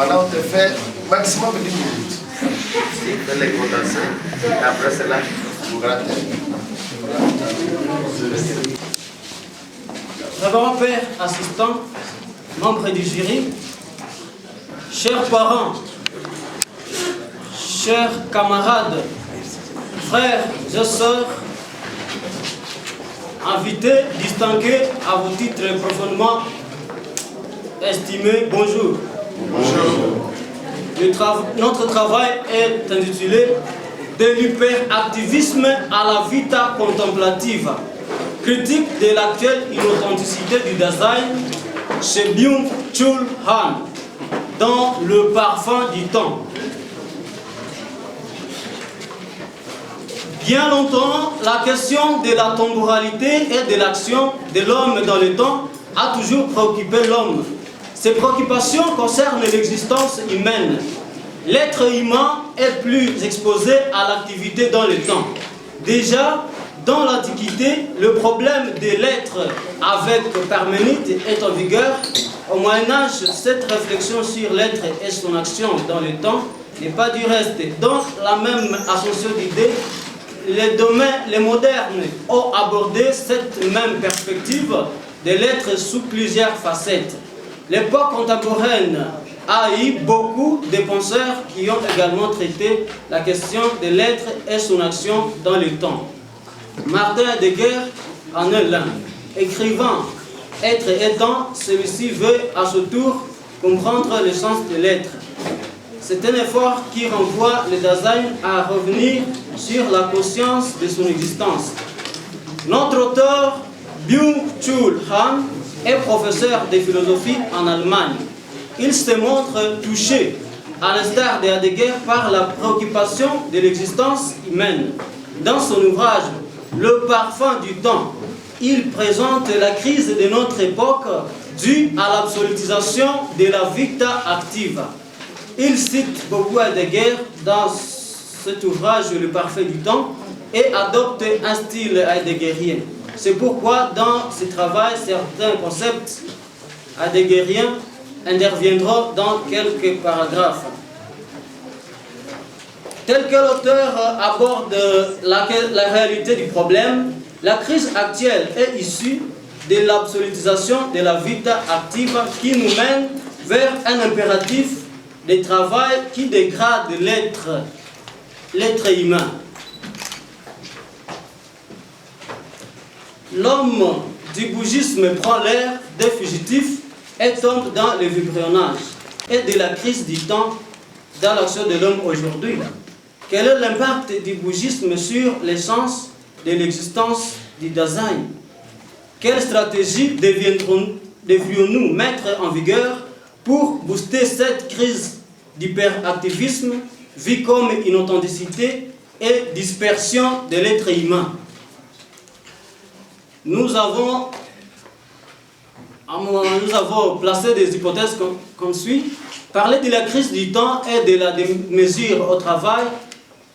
Voilà, on te fait maximum 10 minutes. Fais les condensés. Et après cela, vous ratez. Révérend Père assistant, membre du jury, chers parents, chers camarades, frères et sœurs, invités distingués à vos titres profondément estimés, bonjour. Bonjour. Notre travail est intitulé de l'hyperactivisme à la vita contemplative, critique de l'actuelle inauthenticité du Dasein chez Byung-Chul Han, dans Le parfum du temps. Bien longtemps, la question de la temporalité et de l'action de l'homme dans le temps a toujours préoccupé l'homme. Ces préoccupations concernent l'existence humaine. L'être humain est plus exposé à l'activité dans le temps. Déjà, dans l'Antiquité, le problème de l'être avec Parménide est en vigueur. Au Moyen-Âge, cette réflexion sur l'être et son action dans le temps n'est pas du reste. Dans la même ascension d'idées, les modernes ont abordé cette même perspective de l'être sous plusieurs facettes. L'époque contemporaine a eu beaucoup de penseurs qui ont également traité la question de l'être et son action dans le temps. Martin Heidegger en est l'un. Écrivant « Être et temps », celui-ci veut à son tour comprendre le sens de l'être. C'est un effort qui renvoie le Dasein à revenir sur la conscience de son existence. Notre auteur, Byung-Chul Han, est professeur de philosophie en Allemagne. Il se montre touché, à l'instar de Heidegger, par la préoccupation de l'existence humaine. Dans son ouvrage « Le parfum du temps », il présente la crise de notre époque due à l'absolutisation de la vita active. Il cite beaucoup Heidegger dans cet ouvrage « Le parfum du temps » et adopte un style heideggerien. C'est pourquoi dans ce travail, certains concepts heideggeriens interviendront dans quelques paragraphes. Tel que l'auteur aborde la réalité du problème, la crise actuelle est issue de l'absolutisation de la vita active qui nous mène vers un impératif de travail qui dégrade l'être humain. L'homme du bougisme prend l'air des fugitifs et tombe dans le vibrionnage et de la crise du temps dans l'action de l'homme aujourd'hui. Quel est l'impact du bougisme sur l'essence de l'existence du Dasein? Quelle stratégie devrions-nous mettre en vigueur pour booster cette crise d'hyperactivisme vue comme inauthenticité et dispersion de l'être humain? Nous avons placé des hypothèses comme suit. Parler de la crise du temps et de la démesure au travail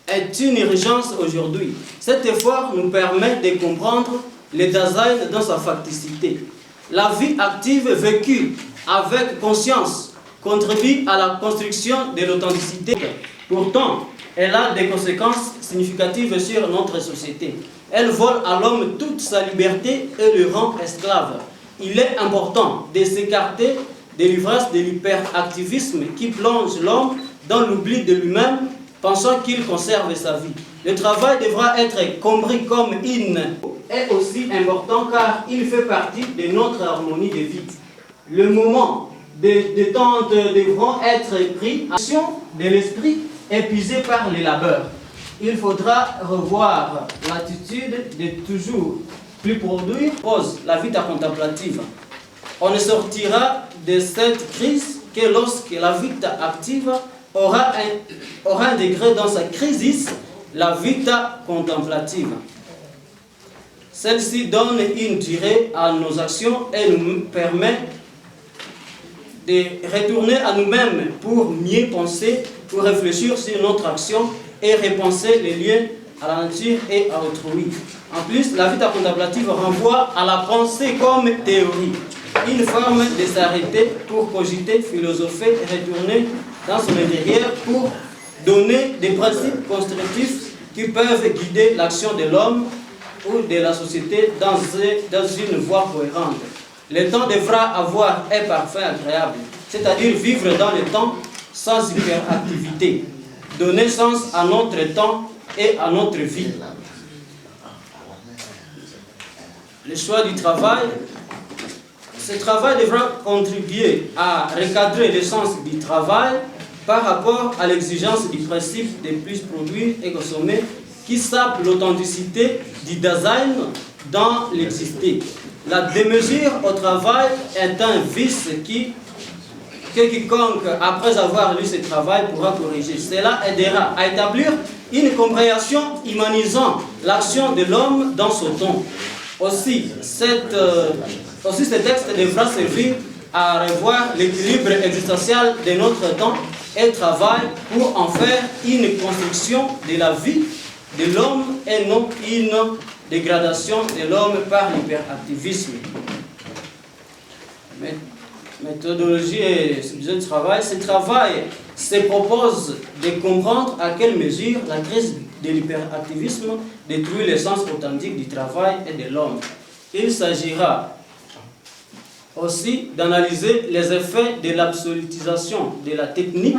est une urgence aujourd'hui. Cet effort nous permet de comprendre le Dasein dans sa facticité. La vie active vécue avec conscience contribue à la construction de l'authenticité. Pourtant, elle a des conséquences significatives sur notre société. Elle vole à l'homme toute sa liberté et le rend esclave. Il est important de s'écarter de l'ivresse de l'hyperactivisme qui plonge l'homme dans l'oubli de lui-même, pensant qu'il conserve sa vie. Le travail devra être compris comme est aussi important car il fait partie de notre harmonie de vie. Le moment de détente devront être pris en action de l'esprit épuisé par les labeurs. Il faudra revoir l'attitude de toujours plus produire, pose la vita contemplative. On ne sortira de cette crise que lorsque la vita active aura intégré dans sa crise la vita contemplative. Celle-ci donne une durée à nos actions et nous permet de retourner à nous-mêmes pour mieux penser, pour réfléchir sur notre action et repenser les liens à la nature et à autrui. En plus, la vita contemplative renvoie à la pensée comme théorie. une forme de s'arrêter pour cogiter, philosopher et retourner dans son intérieur pour donner des principes constructifs qui peuvent guider l'action de l'homme ou de la société dans une voie cohérente. Le temps devra avoir un parfum agréable, c'est-à-dire vivre dans le temps sans hyperactivité, donner sens à notre temps et à notre vie. Le choix du travail, ce travail devra contribuer à recadrer le sens du travail par rapport à l'exigence du principe de plus produire et consommer qui sape l'authenticité du design dans l'existé. La démesure au travail est un vice que quiconque, après avoir lu ce travail, pourra corriger. Cela aidera à établir une compréhension humanisant l'action de l'homme dans son temps. Aussi, ce texte devra servir à revoir l'équilibre existentiel de notre temps et travail pour en faire une construction de la vie de l'homme et non une dégradation de l'homme par l'hyperactivisme. Méthodologie et sujet du travail. Ce travail se propose de comprendre à quelle mesure la crise de l'hyperactivisme détruit l'essence authentique du travail et de l'homme. Il s'agira aussi d'analyser les effets de l'absolutisation de la technique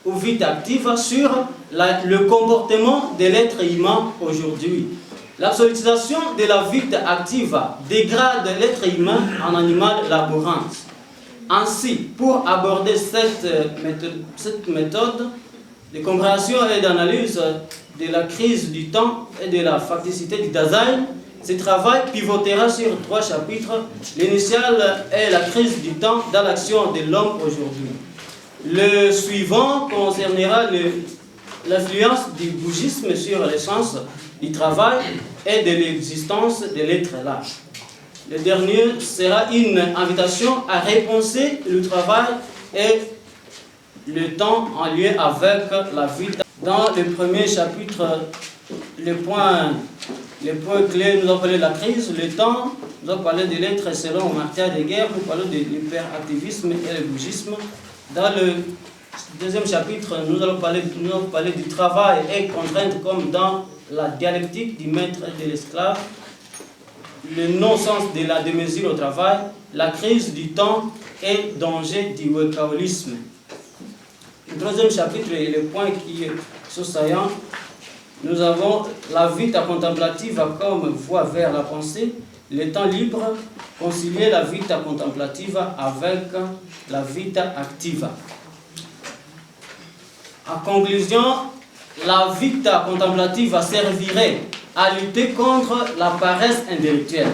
ou vie active sur le comportement de l'être humain aujourd'hui. L'absolutisation de la vie active dégrade l'être humain en animal laborant. Ainsi, pour aborder cette méthode de compréhension et d'analyse de la crise du temps et de la facticité du design, ce travail pivotera sur 3 chapitres. L'initial est la crise du temps dans l'action de l'homme aujourd'hui. Le suivant concernera l'influence du bouddhisme sur l'essence du travail et de l'existence de l'être là. Le dernier sera une invitation à repenser le travail et le temps en lien avec la vie. Dans le premier chapitre, les points clés, nous avons parlé de la crise, le temps, nous avons parlé de l'être selon Martin Heidegger, nous parlons de l'hyperactivisme et le bouddhisme. Dans le deuxième chapitre, nous allons parler du travail et contraintes comme dans la dialectique du maître et de l'esclave, le non-sens de la démesure au travail, la crise du temps et danger du wokalisme. Le troisième chapitre est le point qui sont saillants. Nous avons la vita contemplative comme voie vers la pensée, le temps libre, concilier la vita contemplative avec la vita activa. En conclusion, la vita contemplative servirait à lutter contre la paresse intellectuelle,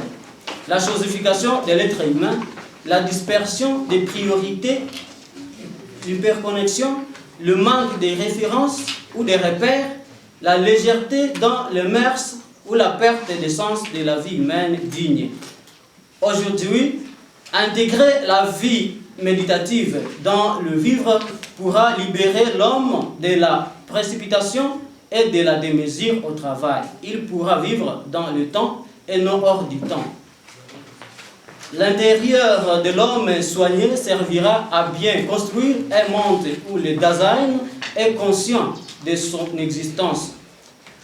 la chosification de l'être humain, la dispersion des priorités, l'hyperconnexion, le manque de références ou de repères, la légèreté dans les mœurs ou la perte de sens de la vie humaine digne. Aujourd'hui, intégrer la vie méditative dans le vivre pourra libérer l'homme de la précipitation et de la démesure au travail. Il pourra vivre dans le temps et non hors du temps. L'intérieur de l'homme soigné servira à bien construire un monde où le design est conscient de son existence.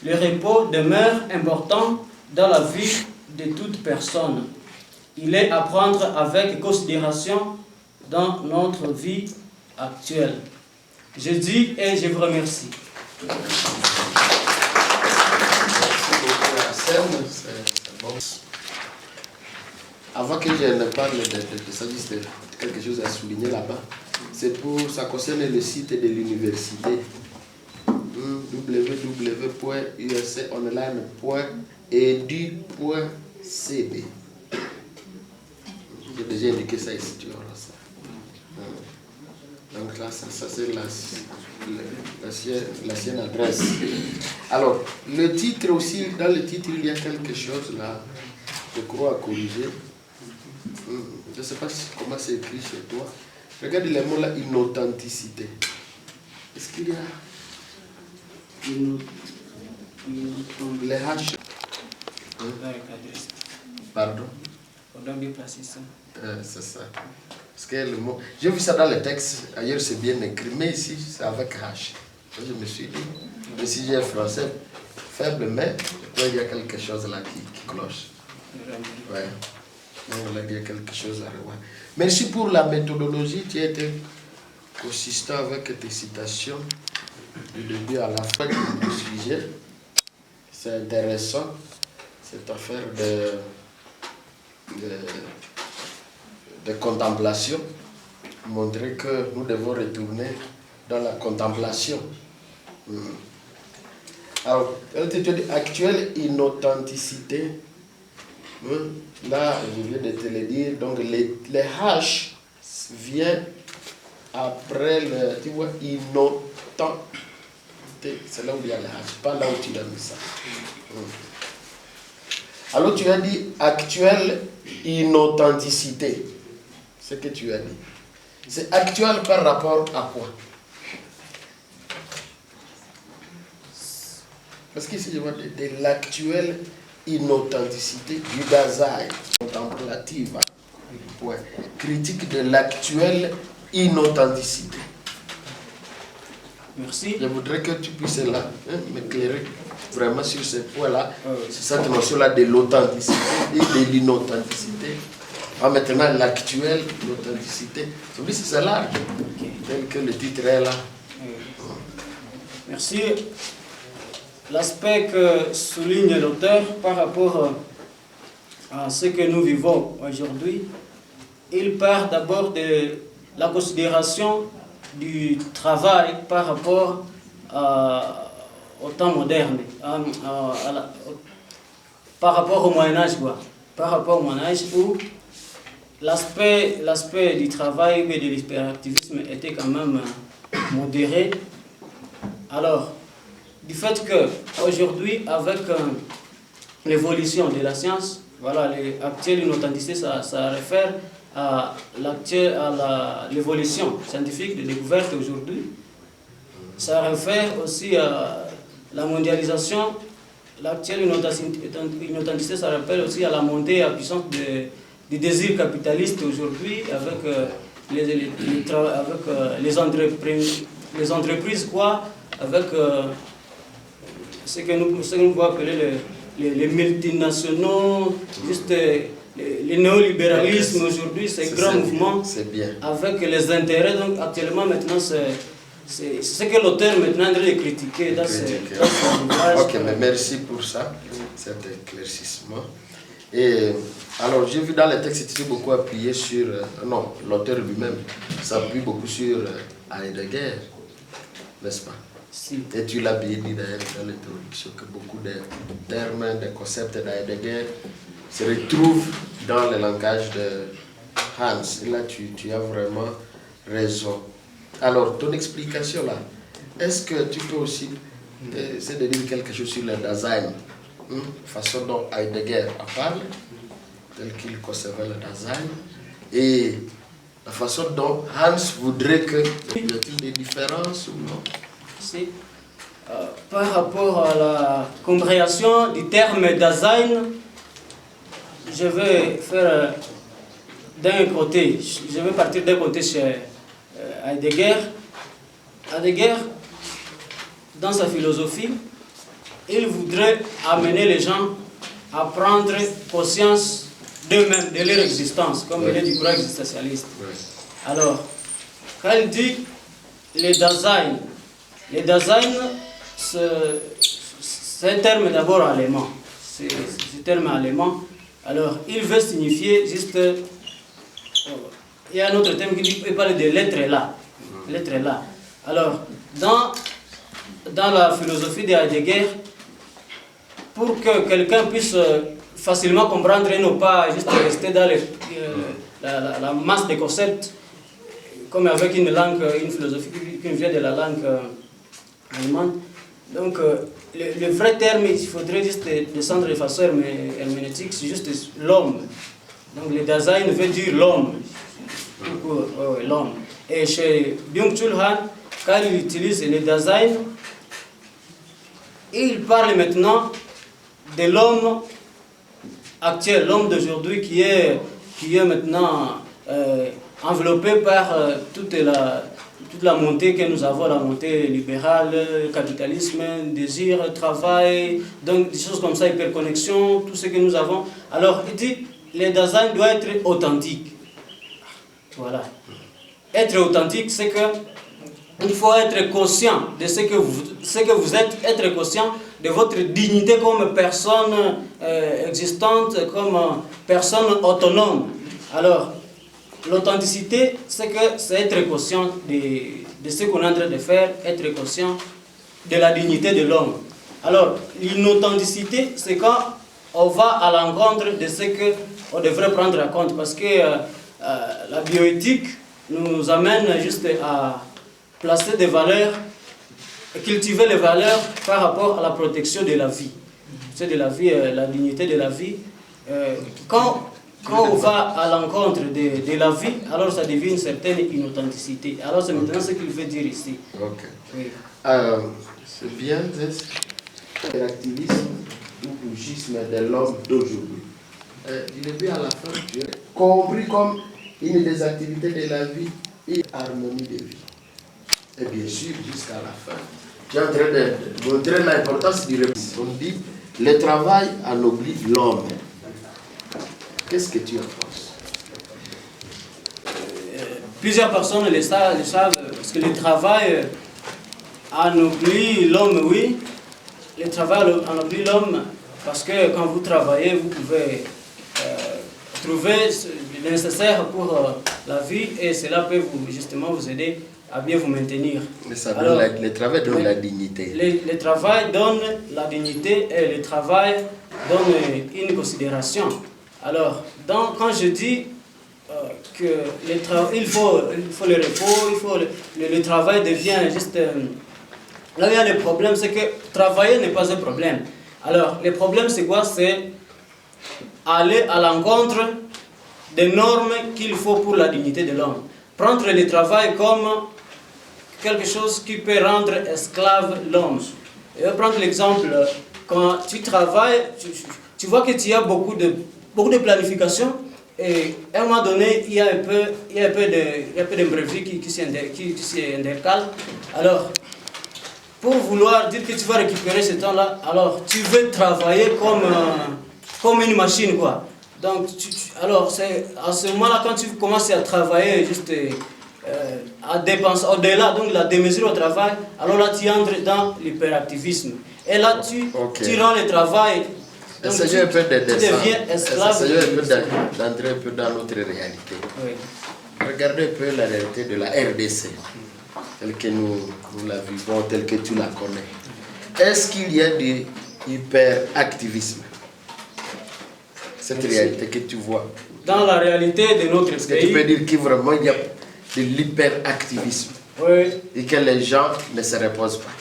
Le repos demeure important dans la vie de toute personne. Il est à prendre avec considération dans notre vie actuelle. Je dis et je vous remercie. Merci beaucoup, c'est bon. Avant que je ne parle de ça, juste quelque chose à souligner là-bas. Ça concerne le site de l'université www.usconline.edu.cb. J'ai déjà indiqué ça ici, tu auras ça. Donc là, ça c'est l'ancienne adresse. Alors, le titre aussi, dans le titre, il y a quelque chose là, je crois, à corriger. Je ne sais pas comment c'est écrit chez toi. Regarde les mots là, inauthenticité. Est-ce qu'il y a les H? Pardon? doit bien placer ça. C'est ça. Parce que le mot... J'ai vu ça dans les textes, ailleurs c'est bien écrit, mais ici c'est avec H. Je me suis dit, mais si j'ai un français faible, mais il y a quelque chose là qui cloche. Ouais. Donc là, il y a quelque chose à revoir. Merci pour la méthodologie, tu as été consistant avec tes citations du début à la fin du sujet. C'est intéressant, cette affaire de contemplation, montrer que nous devons retourner dans la contemplation. Alors, tu dis actuelle inauthenticité. Là, je viens de te le dire, donc les H viennent après le, tu vois, inauthenticité. C'est là où il y a le H, pas là où tu as mis ça. Alors tu as dit actuelle inauthenticité. Ce que tu as dit. C'est actuel par rapport à quoi? Parce qu'ici je vois de l'actuelle inauthenticité du Dasein contemplative. Ouais. Critique de l'actuelle inauthenticité. Merci. Je voudrais que tu puisses là m'éclairer vraiment sur ce point-là, sur cette notion-là de l'authenticité et de l'inauthenticité. Maintenant, l'actuelle, l'authenticité, c'est ça large, tel que le titre est là. Merci. L'aspect que souligne l'auteur par rapport à ce que nous vivons aujourd'hui, il part d'abord de la considération du travail par rapport au temps moderne, par rapport au Moyen-Âge, par rapport au Moyen-Âge où l'aspect du travail et de l'hyperactivisme était quand même modéré. Alors, du fait qu'aujourd'hui, avec l'évolution de la science, voilà, l'actuelle inauthenticité, ça réfère à l'évolution scientifique des découvertes aujourd'hui. Ça réfère aussi à la mondialisation. L'actuelle inauthenticité, ça rappelle aussi à la montée à puissance du désir capitaliste aujourd'hui, avec les entreprises, quoi, avec ce que nous pouvons appeler les multinationaux, juste le néolibéralisme aujourd'hui, c'est un grand mouvement avec les intérêts. Donc actuellement, maintenant, c'est ce que l'auteur maintenant est en train de critiquer dans ses ouvrages. Ok, mais merci pour ça, cet éclaircissement. Et alors, j'ai vu dans les textes, tu es beaucoup appuyé sur... non, l'auteur lui-même s'appuie beaucoup sur Heidegger, n'est-ce pas? Si. Et tu l'as bien dit d'ailleurs dans l'introduction que beaucoup de termes, de concepts d'Heidegger se retrouvent dans le langage de Hans. Et là, tu as vraiment raison. Alors, ton explication là, est-ce que tu peux aussi essayer de dire quelque chose sur le Dasein, façon dont Heidegger en parle, tel qu'il concevait le Dasein, et la façon dont Hans voudrait que... Y a-t-il des différences ou non? Si. Par rapport à la compréhension du terme Dasein, je vais faire d'un côté, je vais partir d'un côté chez Heidegger. Heidegger, dans sa philosophie, il voudrait amener les gens à prendre conscience d'eux-mêmes, de leur existence, comme il est du courant existentialiste. Alors, quand il dit les Dasein, c'est un terme d'abord allemand. C'est un terme allemand. Alors, il veut signifier juste... il y a un autre terme qui parle de l'être là. L'être là. Alors, dans la philosophie de Heidegger, pour que quelqu'un puisse facilement comprendre et non pas juste rester dans la masse des concepts, comme avec une langue, une philosophie qui vient de la langue allemande. Donc, le vrai terme, il faudrait juste descendre de façon herméneutique, c'est juste l'homme. Donc, le Dasein veut dire l'homme. L'homme. Et chez Byung-Chul Han, quand il utilise le Dasein, il parle maintenant de l'homme actuel, l'homme d'aujourd'hui qui est maintenant enveloppé par toute la montée que nous avons, la montée libérale, le capitalisme, désir, travail, donc des choses comme ça, hyperconnexion, tout ce que nous avons. Alors, il dit, le Dasein doit être authentique. Voilà. Être authentique, c'est que il faut être conscient de ce que vous êtes, être conscient de votre dignité comme personne existante, comme personne autonome. Alors, l'authenticité, c'est être conscient de ce qu'on est en train de faire, être conscient de la dignité de l'homme. Alors, l'inauthenticité, c'est quand on va à l'encontre de ce qu'on devrait prendre en compte, parce que la bioéthique nous amène juste à placer des valeurs, cultiver les valeurs par rapport à la protection de la vie. C'est de la vie, la dignité de la vie. Quand on va à l'encontre de la vie, alors ça devient une certaine inauthenticité. Alors c'est maintenant ce qu'il veut dire ici. Ok. Oui. C'est bien l'activisme ou bougisme de l'homme d'aujourd'hui. Du début à la fin, j'ai compris comme une des activités de la vie et harmonie de vie. Et bien sûr, jusqu'à la fin, tu es en train de montrer l'importance du repos. On dit, le travail anoblit l'homme. Qu'est-ce que tu en penses? Plusieurs personnes le savent, parce que le travail anoblit l'homme, oui. Le travail anoblit l'homme, parce que quand vous travaillez, vous pouvez trouver le nécessaire pour la vie, et cela peut justement vous aider à bien vous maintenir. Mais ça donne le travail donne la dignité. Le travail donne la dignité et le travail donne une considération. Alors, quand je dis que il faut le repos, le travail devient juste... là où il y a le problème, c'est que travailler n'est pas un problème. Alors, le problème c'est quoi? C'est aller à l'encontre des normes qu'il faut pour la dignité de l'homme. Prendre le travail comme quelque chose qui peut rendre esclave l'homme. Je vais prendre l'exemple, quand tu travailles, tu vois que tu as beaucoup de planification, et à un moment donné, il y a un peu d'imprévu qui s'intercale. Alors, pour vouloir dire que tu vas récupérer ce temps-là, alors tu veux travailler comme une machine, quoi. Donc, alors, c'est à ce moment-là, quand tu commences à travailler juste à dépenser au-delà, donc la démesure au travail, alors là, tu entres dans l'hyperactivisme. Et là, tu rends le travail... Donc, tu deviens esclave. D'entrer un peu dans notre réalité. Oui. Regardez un peu la réalité de la RDC, telle que nous la vivons, telle que tu la connais. Est-ce qu'il y a du hyperactivisme? Cette réalité que tu vois. Dans la réalité de notre pays. Est-ce que tu peux dire qu'il vraiment il y a de l'hyperactivisme? Oui. Et que les gens ne se reposent pas?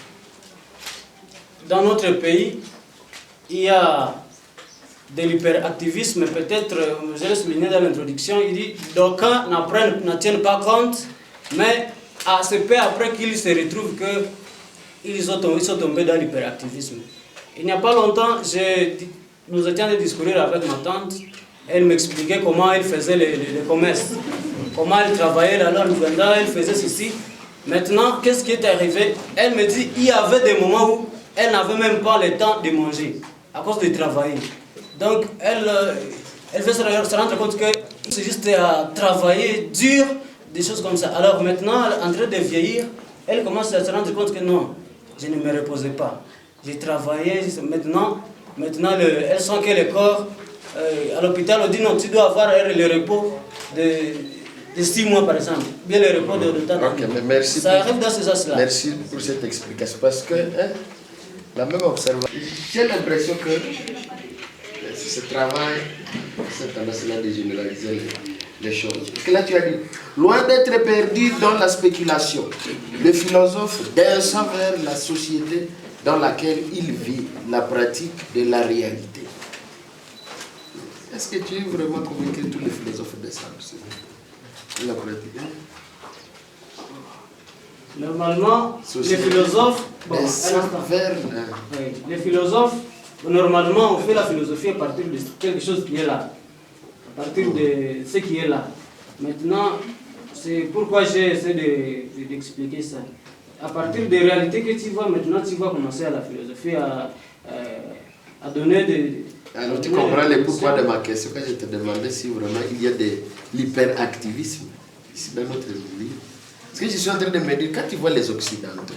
Dans notre pays, il y a de l'hyperactivisme, peut-être, je l'ai souligné dans l'introduction, il dit d'aucuns n'en tiennent pas compte, mais c'est peu après qu'ils se retrouvent qu'ils sont tombés dans l'hyperactivisme. Il n'y a pas longtemps, nous étions en train de discuter avec ma tante, elle m'expliquait comment elle faisait le commerce, comment elle travaillait alors elle faisait ceci. Maintenant, qu'est-ce qui est arrivé? Elle me dit il y avait des moments où elle n'avait même pas le temps de manger à cause de travailler. Donc, elle veut se rendre compte que c'est juste à travailler dur, des choses comme ça. Alors maintenant, en train de vieillir, elle commence à se rendre compte que non, je ne me reposais pas. J'ai travaillé, maintenant elle sent que le corps, à l'hôpital, on dit non, tu dois avoir le repos de 6 mois par exemple, bien le repos de temps. Ok, mais merci. Ça arrive dans ces as-là. Merci pour cette explication, parce que la même observation, j'ai l'impression que ce travail, cette tendance-là de généraliser les choses. Parce que là, tu as dit, loin d'être perdu dans la spéculation, le philosophe descend vers la société dans laquelle il vit la pratique de la réalité. Est-ce que tu es vraiment convaincu que tous les philosophes descendent la pratique? Normalement, les philosophes, les philosophes Normalement, on fait la philosophie à partir de quelque chose qui est là, à partir de ce qui est là. Maintenant, c'est pourquoi j'ai essayé d'expliquer ça. À partir des réalités que tu vois, maintenant tu vas commencer à la philosophie, à donner des... Alors tu comprends le pourquoi de ma question quand je te demandais si vraiment il y a de l'hyperactivisme ici dans notre vie. Parce que je suis en train de me dire, quand tu vois les Occidentaux,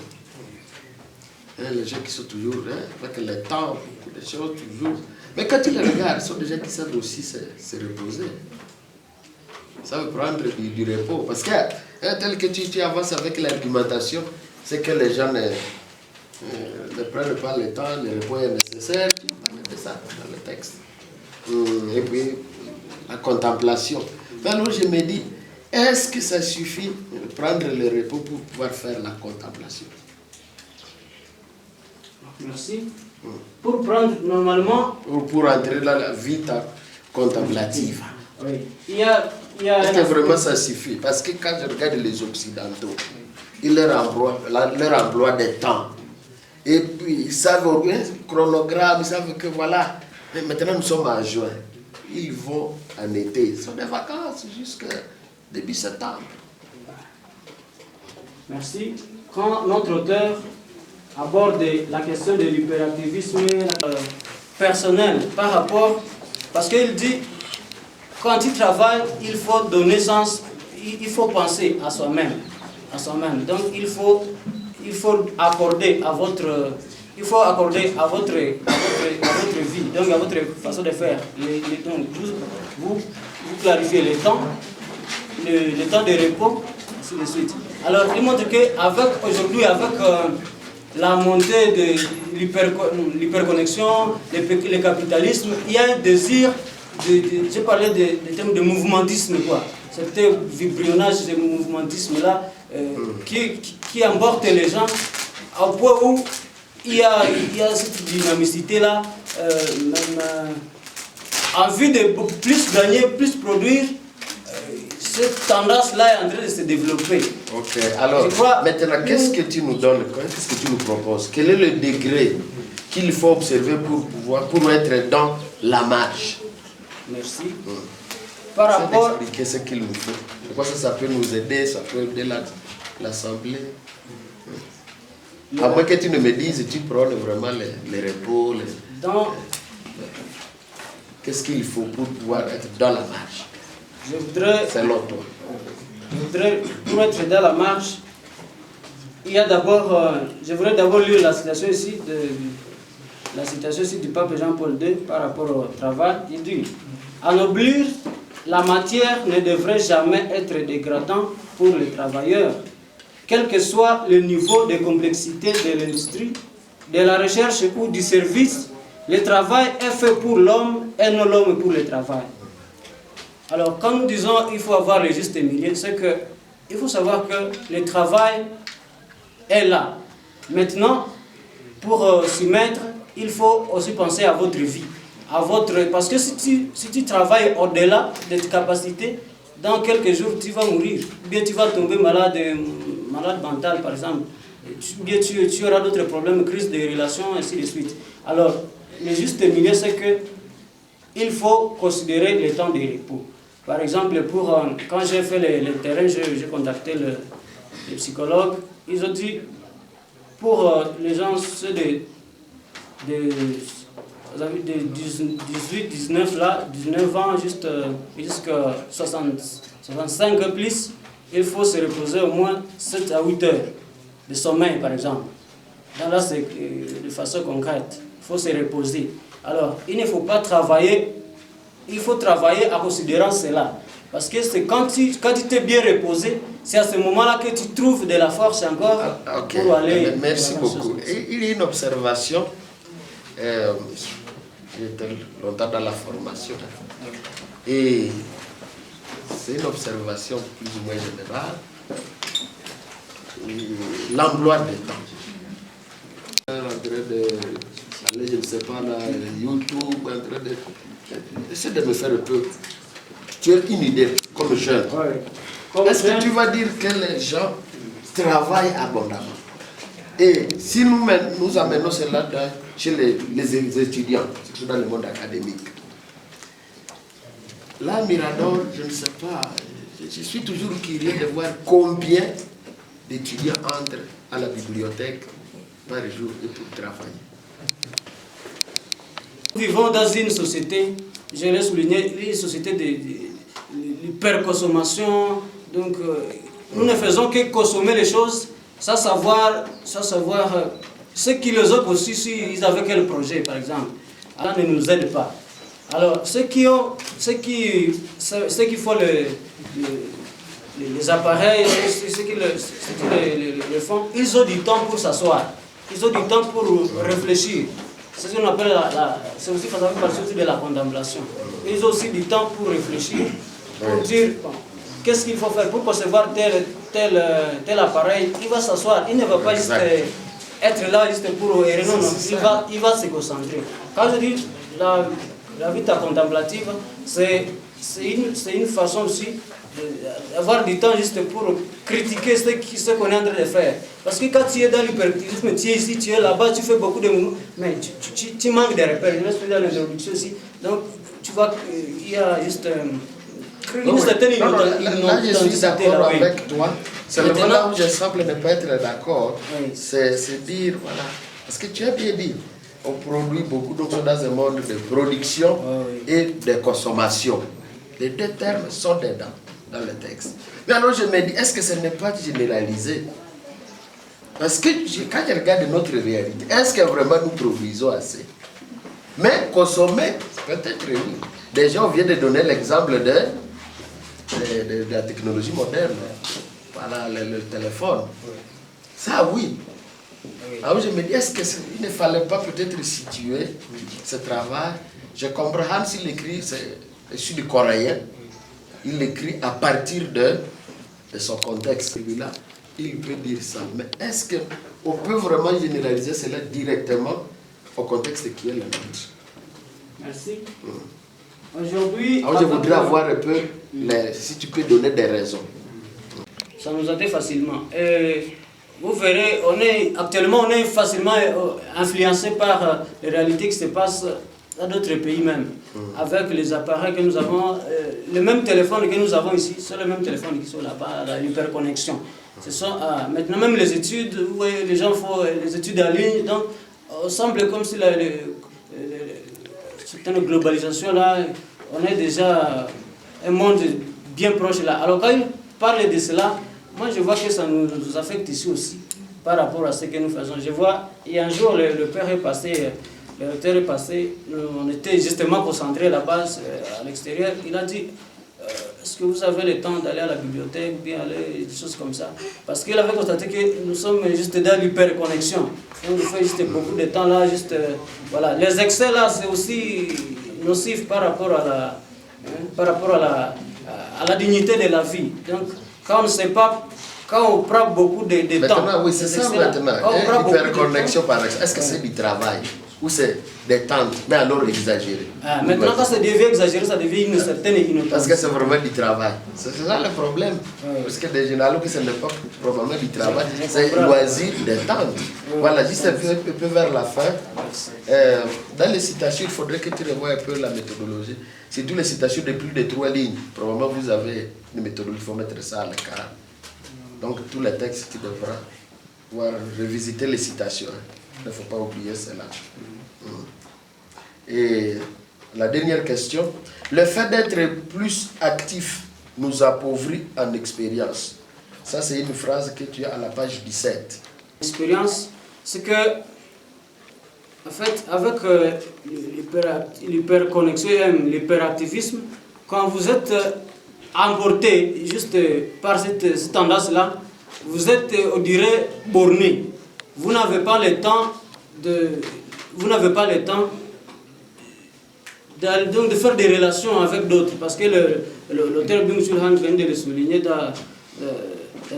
les gens qui sont toujours, avec le temps, beaucoup de choses, toujours. Mais quand tu les regardes, ce sont des gens qui savent aussi se reposer. Ils savent prendre du repos. Parce que tel que tu avances avec l'argumentation, c'est que les gens ne prennent pas le temps, le repos est nécessaire. Tu parles de ça dans le texte. Et puis, la contemplation. Mais alors je me dis, est-ce que ça suffit de prendre le repos pour pouvoir faire la contemplation? Merci. Pour prendre normalement... Pour entrer dans la vie contemplative. Oui. Il y a est-ce que vraiment ça suffit? Parce que quand je regarde les Occidentaux, ils leur emploient des temps. Et puis, ils savent un chronogramme, ils savent que voilà. Mais maintenant, nous sommes en juin. Ils vont en été. Ce sont des vacances jusqu'à début septembre. Merci. Quand notre auteur aborde la question de l'hyperactivisme personnel par rapport... Parce qu'il dit, quand il travaille, il faut donner sens, il faut penser à soi-même. Donc il faut accorder à votre... Il faut accorder à votre vie, donc à votre façon de faire. Donc vous clarifiez le temps de repos, ainsi de suite. Alors il montre qu'aujourd'hui, avec la montée de l'hyperconnexion, le capitalisme, il y a un désir, j'ai parlé des termes de mouvementisme, quoi. C'était vibrionnage, ce mouvementisme-là, qui emporte les gens au point où il y a cette dynamicité-là, envie de plus gagner, plus produire. Cette tendance-là est en train de se développer. Ok, alors maintenant, qu'est-ce que tu nous donnes, qu'est-ce que tu nous proposes? Quel est le degré qu'il faut observer pour être dans la marche? Merci. Par rapport... expliquer ce qu'il nous faut. De quoi ça peut nous aider, ça peut aider l'Assemblée. À moins que tu ne me dises, tu prônes vraiment les repos. Qu'est-ce qu'il faut pour pouvoir être dans la marche? Selon toi. Pour être dans la marche, il y a d'abord, je voudrais d'abord lire la citation ici du pape Jean-Paul II par rapport au travail. Il dit, ennoblir la matière ne devrait jamais être dégradant pour les travailleurs, quel que soit le niveau de complexité de l'industrie, de la recherche ou du service. Le travail est fait pour l'homme et non l'homme pour le travail. Alors, quand nous disons qu'il faut avoir le juste milieu, c'est qu'il faut savoir que le travail est là. Maintenant, pour s'y mettre, il faut aussi penser à votre vie. Parce que si tu travailles au-delà de tes capacités, dans quelques jours, tu vas mourir. Ou bien tu vas tomber malade mental, par exemple. Ou bien tu auras d'autres problèmes, crise de relations, ainsi de suite. Alors, le juste milieu, c'est qu'il faut considérer le temps de repos. Par exemple, quand j'ai fait le terrain, j'ai contacté les psychologues. Ils ont dit, pour les gens, ceux de 18, 19 ans jusqu'à 65 plus, il faut se reposer au moins 7 à 8 heures de sommeil, par exemple. Là, c'est de façon concrète. Il faut se reposer. Alors, il ne faut pas travailler. Il faut travailler en considérant cela. Parce que c'est quand tu t'es bien reposé, c'est à ce moment-là que tu trouves de la force encore pour aller... Merci beaucoup. Il y a une observation. J'étais longtemps dans la formation. Et c'est une observation plus ou moins générale. L'emploi du temps. Je ne sais pas, là, YouTube, essaie de me faire un peu. Tu as une idée comme jeune. Est-ce que tu vas dire que les gens travaillent abondamment? Et si nous amenons cela chez les étudiants, surtout dans le monde académique, là, Mirador, je ne sais pas, je suis toujours curieux de voir combien d'étudiants entrent à la bibliothèque par jour et pour travailler. Nous vivons dans une société, je l'ai souligné, une société d'hyperconsommation. Donc, nous ne faisons que consommer les choses sans savoir ceux qui les ont aussi, s'ils avaient quel projet, par exemple. Alors, ne nous aident pas. Alors, ceux qui font les appareils, ceux qui le font, ils ont du temps pour s'asseoir. Ils ont du temps pour réfléchir. C'est ce qu'on appelle c'est aussi partie de la contemplation. Ils ont aussi du temps pour réfléchir, pour dire bon, qu'est-ce qu'il faut faire pour concevoir tel appareil. Il va s'asseoir, il ne va pas juste être là juste pour errer. Non, il va se concentrer. Quand je dis la vie contemplative, c'est une façon aussi d'avoir du temps juste pour critiquer ce qu'on est en train de faire. Parce que quand tu es dans l'hyperactivisme, tu es ici, tu es là-bas, tu fais beaucoup de mouvements, mais tu manques de repères. Je vais dans l'introduction aussi. Donc, tu vois qu'il y a juste une certaine inautonicité. Là, je suis d'accord avec toi. Seulement là où je semble ne pas être d'accord, c'est dire, voilà, parce que tu as bien dit, on produit beaucoup de choses dans un monde de production et de consommation. Les deux termes sont dedans, dans le texte. Mais alors je me dis, est-ce que ce n'est pas généralisé? Parce que quand je regarde notre réalité, est-ce que vraiment nous produisons assez? Mais consommer, peut-être oui. Déjà, on vient de donner l'exemple de la technologie moderne. Voilà, le téléphone. Ça, oui. Alors je me dis, est-ce qu'il ne fallait pas peut-être situer ce travail? Je comprends, Hans, il écrit, je suis du coréen, il écrit à partir de son contexte. Celui-là, il peut dire ça. Mais est-ce qu'on peut vraiment généraliser cela directement au contexte qui est le nôtre? Merci. Aujourd'hui, alors je voudrais avoir un peu, si tu peux donner des raisons. Ça nous aide facilement. Vous verrez, actuellement, on est facilement influencé par les réalités qui se passent dans d'autres pays même. Avec les appareils que nous avons, le même téléphone que nous avons ici, c'est le même téléphone qui sont là-bas, l'hyperconnexion. Maintenant, même les études, vous voyez, les gens font les études en ligne, donc on semble comme si cette globalisation là, on est déjà un monde bien proche là. Alors quand il parle de cela, moi je vois que ça nous affecte ici aussi par rapport à ce que nous faisons. Je vois, il y a un jour, le père est passé, le recteur est passé, on était justement concentrés là-bas à l'extérieur. Il a dit, est-ce que vous avez le temps d'aller à la bibliothèque, bien aller, des choses comme ça? Parce qu'il avait constaté que nous sommes juste dans l'hyperconnexion. On fait juste beaucoup de temps là, juste, voilà. Les excès là, c'est aussi nocif par rapport à la dignité de la vie. Donc, quand on ne sait pas, quand on prend beaucoup de temps... Maintenant, oui, c'est ça maintenant. L'hyperconnexion, par exemple, est-ce que c'est du travail ou c'est des tentes, mais alors exagéré? Maintenant, quand ça devient exagéré, ça devient une certaine ignorance. Parce que c'est vraiment du travail. C'est ça le problème. Parce que des généraux, que ce n'est pas probablement du travail, c'est loisir, des tentes. Voilà, juste un peu vers la fin. Dans les citations, il faudrait que tu revoies un peu la méthodologie. C'est toutes les citations de plus de 3 lignes. Probablement, vous avez une méthodologie, il faut mettre ça à l'écart. Donc, tous les textes, tu devras pouvoir revisiter les citations. Il ne faut pas oublier cela. Et la dernière question. Le fait d'être plus actif nous appauvrit en expérience. Ça, c'est une phrase que tu as à la page 17. L'expérience, c'est que, en fait, avec l'hyperconnexion et l'hyperactivisme, quand vous êtes emporté juste par cette tendance-là, vous êtes, on dirait, borné. Vous n'avez pas le temps de faire des relations avec d'autres, parce que l'auteur Byung-Chul Han vient de le souligner dans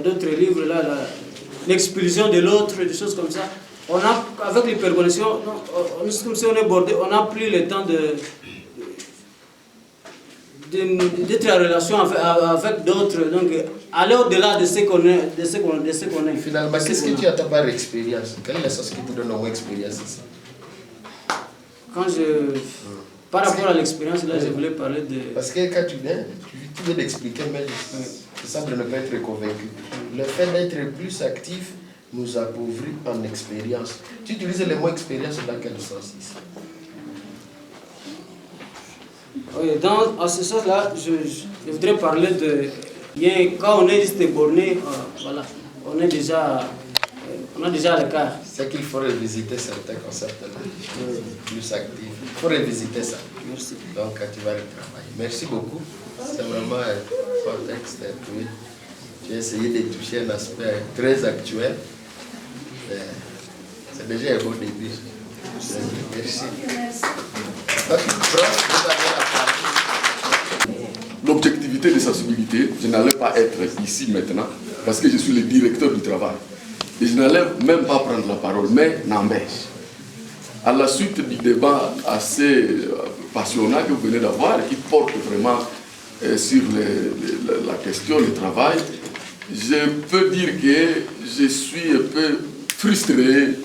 d'autres livres, l'expulsion de l'autre, des choses comme ça. Avec l'hyperconnexion, comme si on est bordé, on n'a plus le temps d'être en relation avec d'autres, donc aller au-delà de ce qu'on est. Finalement, qu'est-ce que tu as par expérience? Quelle est la chose qui te donne au moins expérience ici? Par rapport à l'expérience, là, je voulais parler de... Parce que quand tu viens d'expliquer, mais je semble ne pas être convaincu. Le fait d'être plus actif nous appauvrit en expérience. Tu utilises le mot expérience dans quel sens ici? Oui, en ce sens-là, je voudrais parler de... Quand on est juste borné, voilà, on a déjà l'écart. C'est qu'il faut revisiter certains concepts plus actifs. Il faut revisiter ça. Merci. Donc, tu vas retravailler. Merci beaucoup. C'est vraiment un fort texte. Oui. J'ai essayé de toucher un aspect très actuel. C'est déjà un beau début. Merci. L'objectivité de sensibilité, je n'allais pas être ici maintenant parce que je suis le directeur du travail. Et je n'allais même pas prendre la parole, mais n'empêche. À la suite du débat assez passionnant que vous venez d'avoir, qui porte vraiment sur la question du travail, je peux dire que je suis un peu frustré,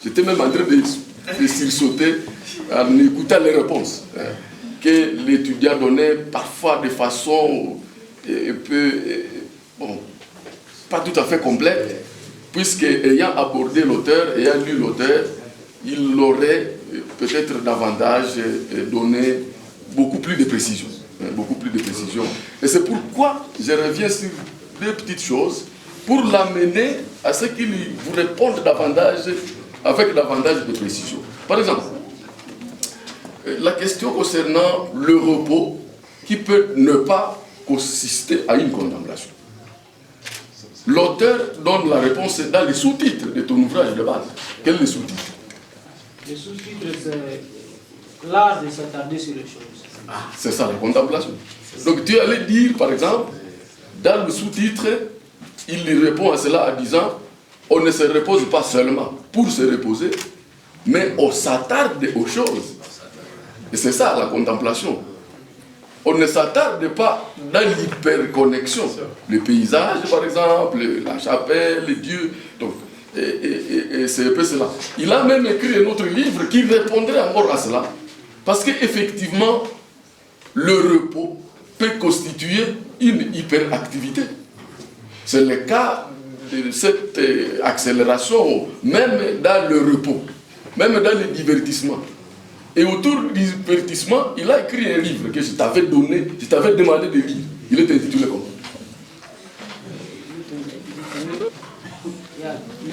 j'étais même en train de sursauter en écoutant les réponses que l'étudiant donnait parfois de façon pas tout à fait complète, puisque ayant abordé l'auteur, ayant lu l'auteur, il aurait peut-être davantage donné beaucoup plus de précision. Et c'est pourquoi je reviens sur deux petites choses pour l'amener à ce qu'il vous réponde davantage, avec davantage de précision. Par exemple, la question concernant le repos qui peut ne pas consister à une contemplation. L'auteur donne la réponse dans les sous-titres de ton ouvrage de base. Quel est le sous-titre? Le sous-titre, c'est l'art de s'attarder sur les choses. C'est ça la contemplation. Donc tu allais dire, par exemple, dans le sous-titre, il répond à cela en disant, on ne se repose pas seulement pour se reposer, mais on s'attarde aux choses. Et c'est ça la contemplation. On ne s'attarde pas dans l'hyperconnexion. Le paysage, par exemple, la chapelle, les dieux. Donc, et c'est un peu cela. Il a même écrit un autre livre qui répondrait encore à cela. Parce qu'effectivement, le repos peut constituer une hyperactivité. C'est le cas de cette accélération, même dans le repos, même dans le divertissement. Et autour du divertissement, il a écrit un livre que je t'avais donné, je t'avais demandé de lire. Il est intitulé comment?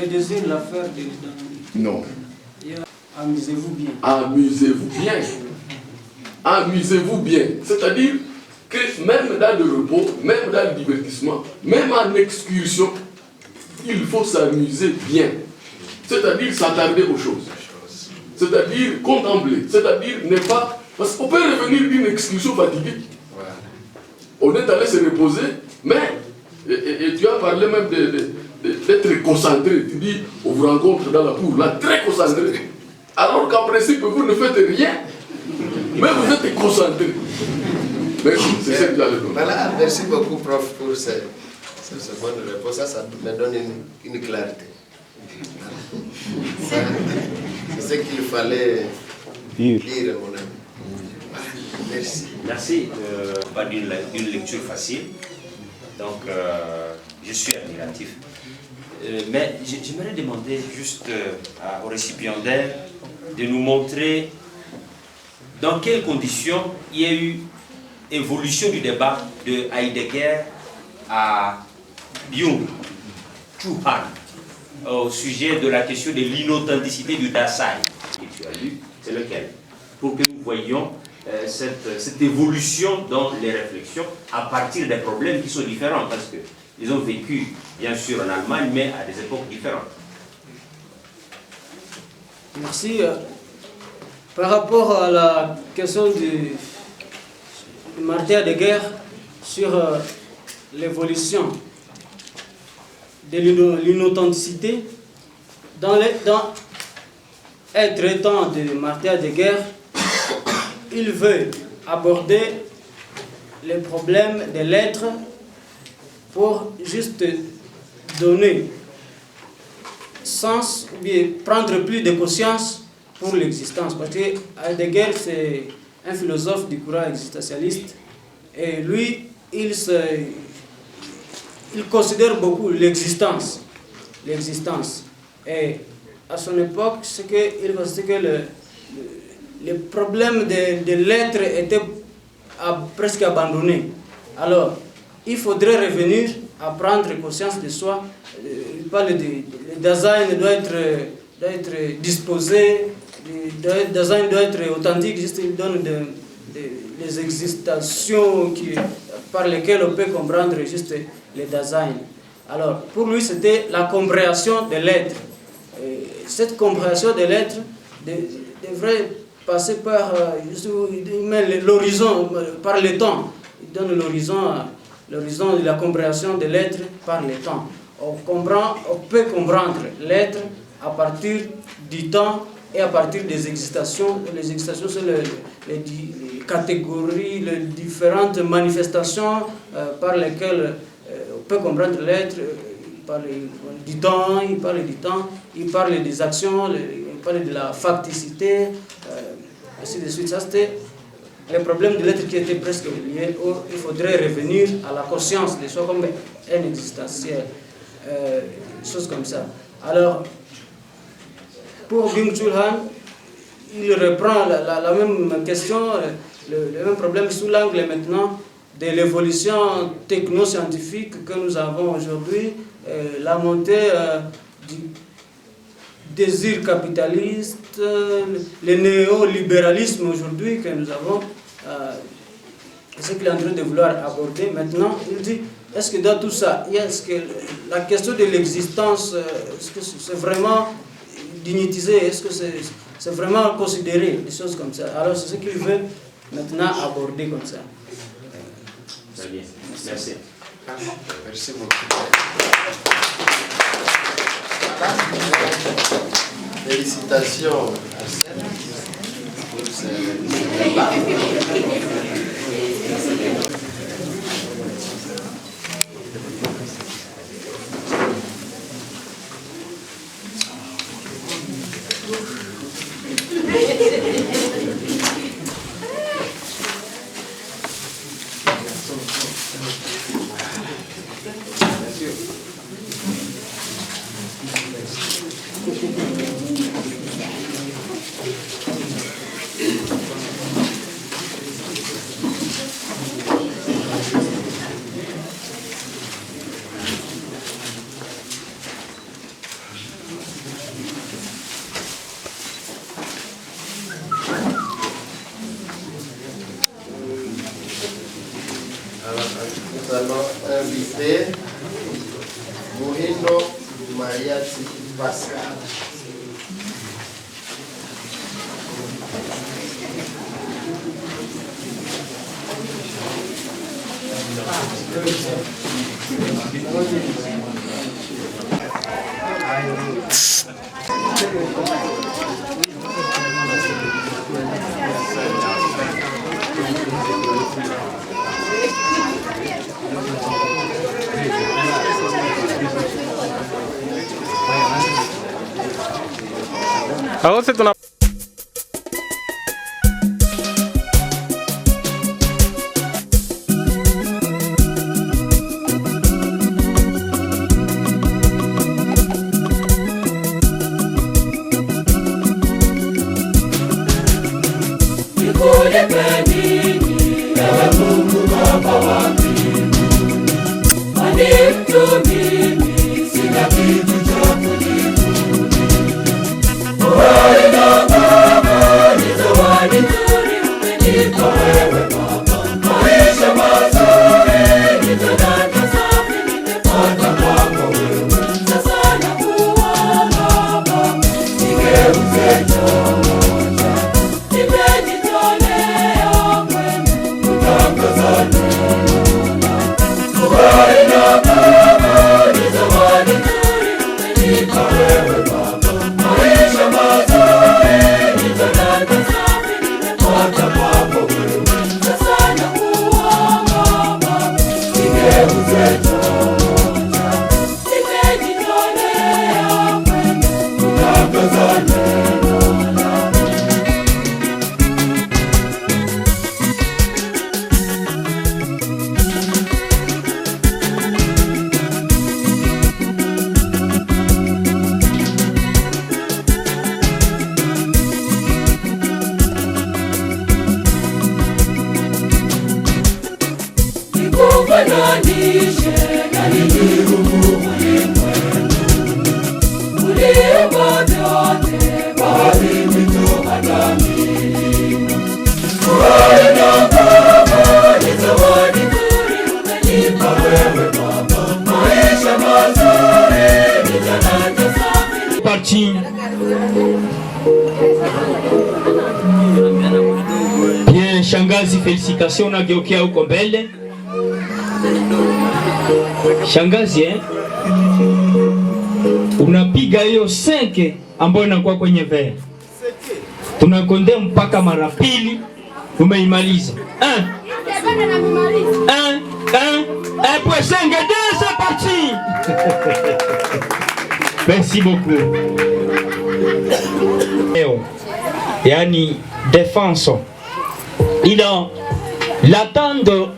Le désir, l'affaire de... Non. Amusez-vous bien. Amusez-vous bien. Amusez-vous bien. C'est-à-dire que même dans le repos, même dans le divertissement, même en excursion, il faut s'amuser bien. C'est-à-dire s'attarder aux choses. C'est-à-dire contempler, c'est-à-dire ne pas... Parce qu'on peut revenir d'une excursion fatiguée. On est allé se reposer, mais, et tu as parlé même d'être concentré. Tu dis, on vous rencontre dans la cour, là, très concentré. Alors qu'en principe, vous ne faites rien, mais vous êtes concentré. Merci, c'est ça que j'allais dire. Voilà, merci beaucoup, prof, pour cette bonne réponse. Ça me donne une clarté. C'est ce qu'il fallait dire, mon ami. Merci. Merci. Pas d'une lecture facile. Donc, je suis admiratif. Mais j'aimerais demander juste au récipiendaire de nous montrer dans quelles conditions il y a eu évolution du débat de Heidegger à Jung, Chu Han, au sujet de la question de l'inauthenticité du Dasein, que tu as lu, c'est lequel? Pour que nous voyions cette évolution dans les réflexions à partir des problèmes qui sont différents, parce qu'ils ont vécu, bien sûr, en Allemagne, mais à des époques différentes. Merci. Par rapport à la question du Martin Heidegger sur l'évolution de l'inauthenticité, dans un traitant de Martin Heidegger, il veut aborder les problèmes des lettres pour juste donner sens ou bien prendre plus de conscience pour l'existence. Parce que Heidegger, c'est un philosophe du courant existentialiste et lui, il considère beaucoup l'existence. Et à son époque, c'est qu'il considère que le problème des lettres était presque abandonné. Alors, il faudrait revenir à prendre conscience de soi. Il parle le Dasein doit être disposé, le Dasein doit être authentique, juste il donne des existations par lesquelles on peut comprendre juste le Dasein. Alors, pour lui, c'était la compréhension des lettres. Et cette compréhension des lettres devrait passer par l'horizon, par le temps. Il donne l'horizon de la compréhension des lettres par le temps. On peut comprendre l'être à partir du temps et à partir des existations. Les existations sont les catégories, les différentes manifestations par lesquelles on peut comprendre l'être. Il parle du temps, il parle des actions, il parle de la facticité, ainsi de suite. Ça, c'était les problèmes de l'être qui étaient presque liés. Il faudrait revenir à la conscience de soi comme un existentiel, choses comme ça. Alors, pour Byung-Chul Han, il reprend la même question, le même problème sous l'angle maintenant de l'évolution technoscientifique que nous avons aujourd'hui, la montée du désir capitaliste, le néolibéralisme aujourd'hui que nous avons, ce qu'il est en train de vouloir aborder maintenant. Il dit, est-ce que dans tout ça, est-ce que la question de l'existence, est-ce que c'est vraiment dignitisé, est-ce que c'est vraiment considéré, des choses comme ça. Alors c'est ce qu'il veut maintenant aborder comme ça. Très bien, merci. Merci beaucoup. Félicitations à Seth pour ce débat. Nous allons inviter Muhindo Mariati Pascal. Ahora se toma. Bye. Shangazi, félicitations, unageukia huko mbele. Shangazi, unapiga hiyo 5 ambayo inakuwa kwenye verre. Tunakondea mpaka mara pili, umeimaliza. 1 pour 5, 2, c'est parti. Merci beaucoup. Yani défense. Il a l'attendre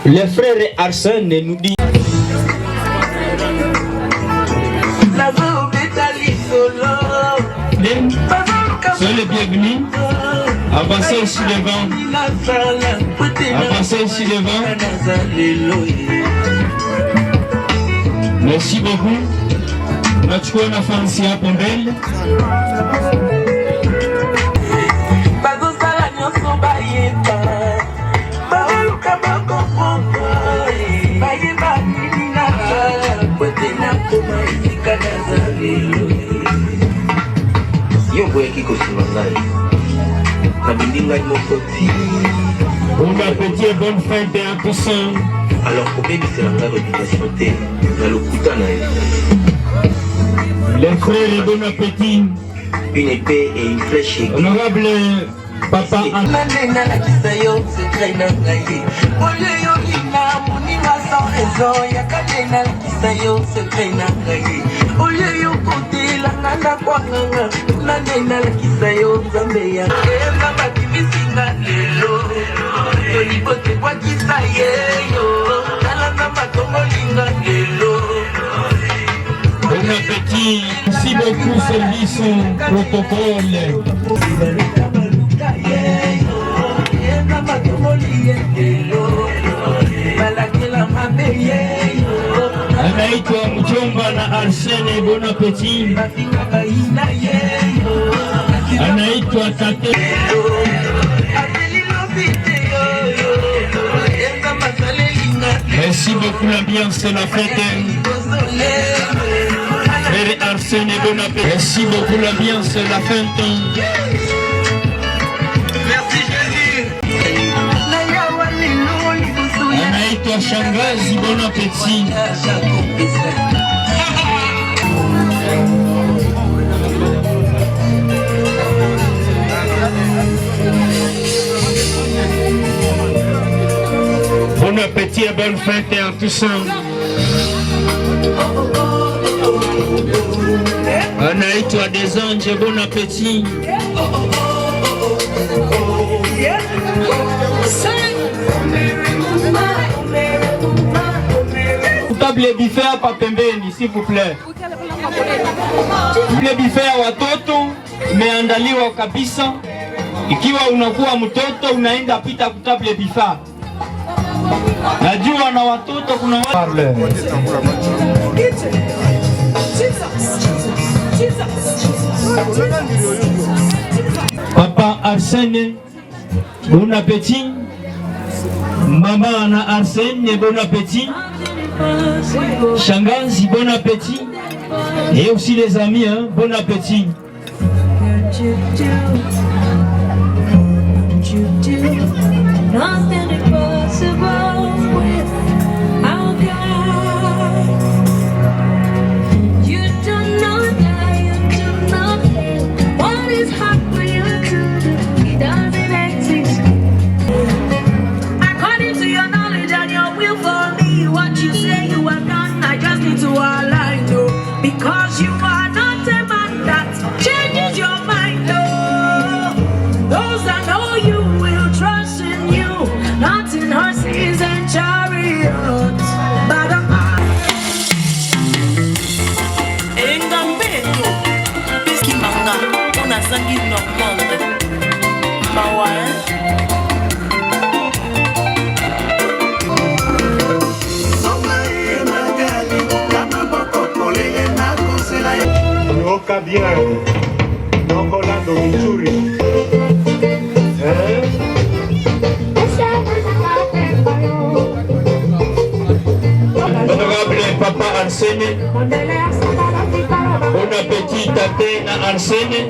le frère Arsène nous dit. Soyez les bienvenus. Avancez ici devant. Avancez ici devant. Merci beaucoup. Nachukua nafasi hapo mbele. Bon appétit et bonne fête à tous. Alors combien c'est la réputation dans le Koutana? Les frères et bon appétit. Une épée et une flèche. Honorable Papa bon appétit, merci beaucoup, service protocole. Anaitwa mjomba na Arsène, bon appétit. Anaitwa tate. Merci beaucoup, l'ambiance de la fête. Frère Arsène, bon appétit. Merci beaucoup, l'ambiance de la fête. Merci Jésus. Anaitwa Shangazi, bon appétit. Bon appétit et bonne fête à tous. Anaitwa des anges, bon appétit. Table buffet hapa pembeni, s'il vous plaît. Table buffet ya watoto imeandaliwa kabisa. Ikiwa unakuwa mtoto unaenda pita kutable buffet. Najua na watoto kuna wale. Papa Arsène, bon appétit. Maman na Arsène, bon appétit. Shangazi, bon appétit. Et aussi les amis, hein, bon appétit. Nothing impossible with our God. You do not lie, you do not hate. What is hard for you to do? It doesn't exist. According to your knowledge and your will for me, what you say you have done, I just need to align you. Because you are not a man that changes your mind, no. Those that know you will trust in you, not in horses and chariots, but a man. Engambeto, Biskimanga, Unasagi Normande, Mawa. Toca bien, no Rolando Michuri. Honorable Papa Arsène, bon appétit tate na Arsène.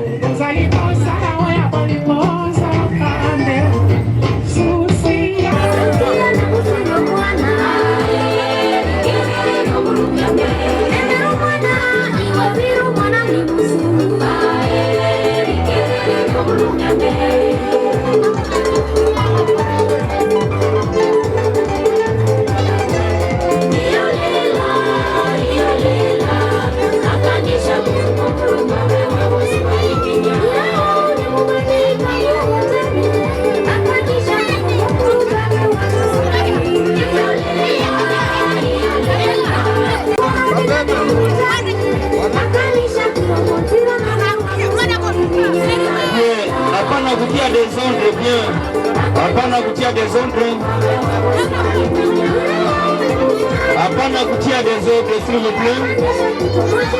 Hapana kutia desordre bien. Hapana kutia desordre. Hapana kutia desordre, s'il vous plaît.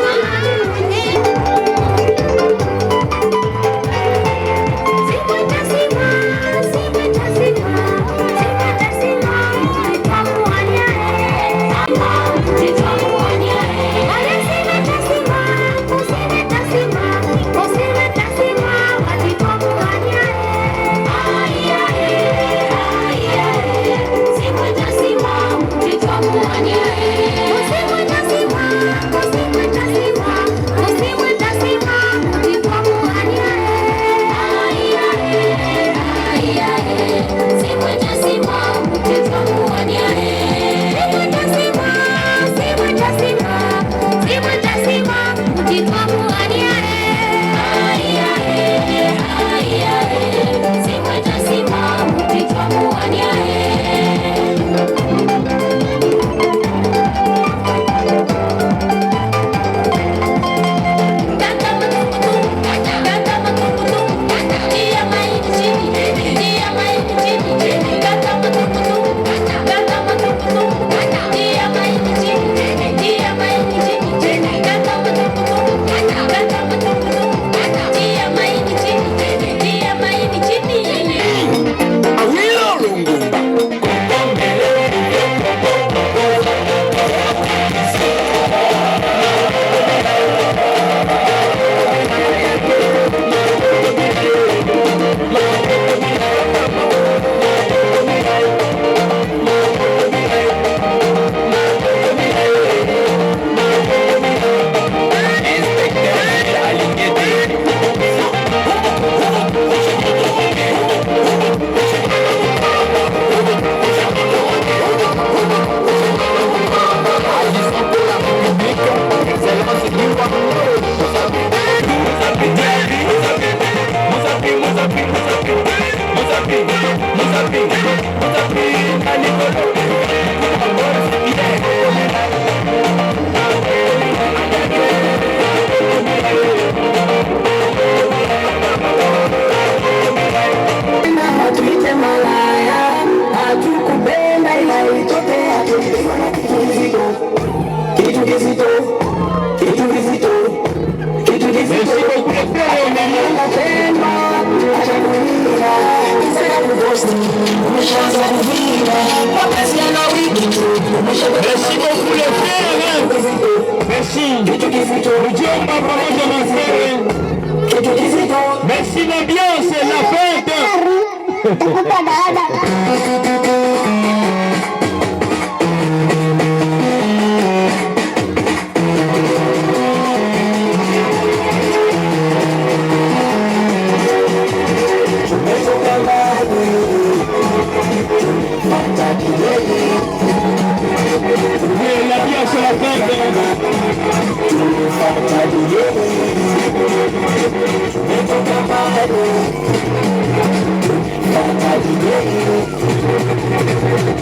Merci beaucoup les frères. Merci. Merci l'ambiance, la fête.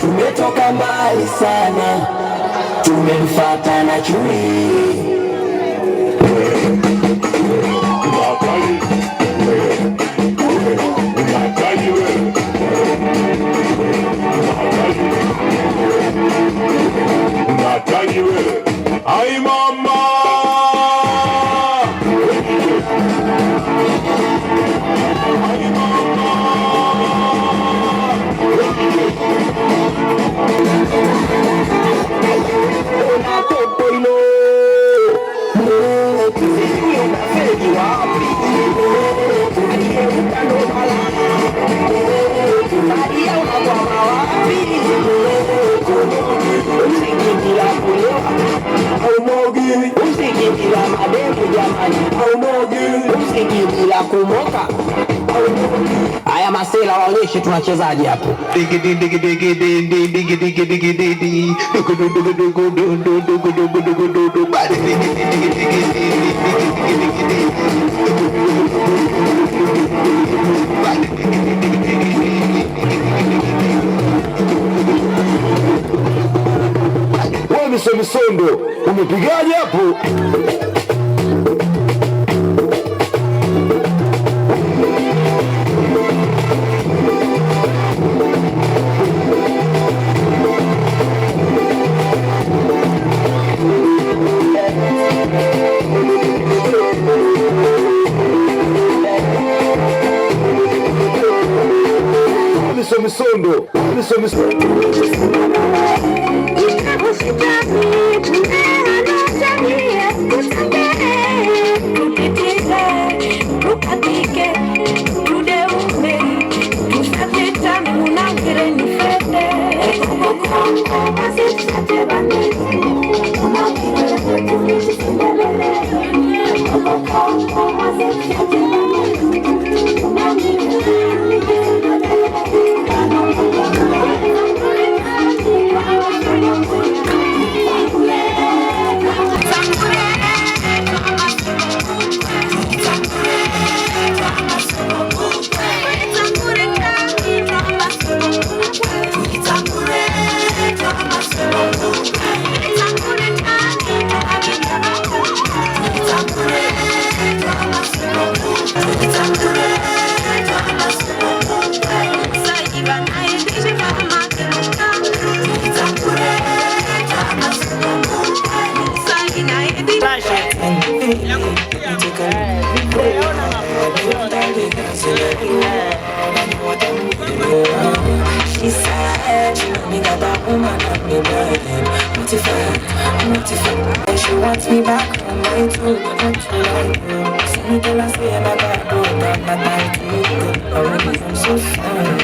Tumetoka mbali sana, tumemfuata na chui. Ay mama, ay mama, una copoilo, una feli wapi, buscando mala, María una guama wapi, usikitila kulewa, usikitila mademu jamani, msingi bila kumoka. Haya masela waonyeshe tunachezaje hapo. Wewe misondo umepigaje hapo? Misondo She said she only got that woman at me bed. Mortified. She wants me back home, way too like see me till I say my bad boy, my bad too. Already I'm so sorry.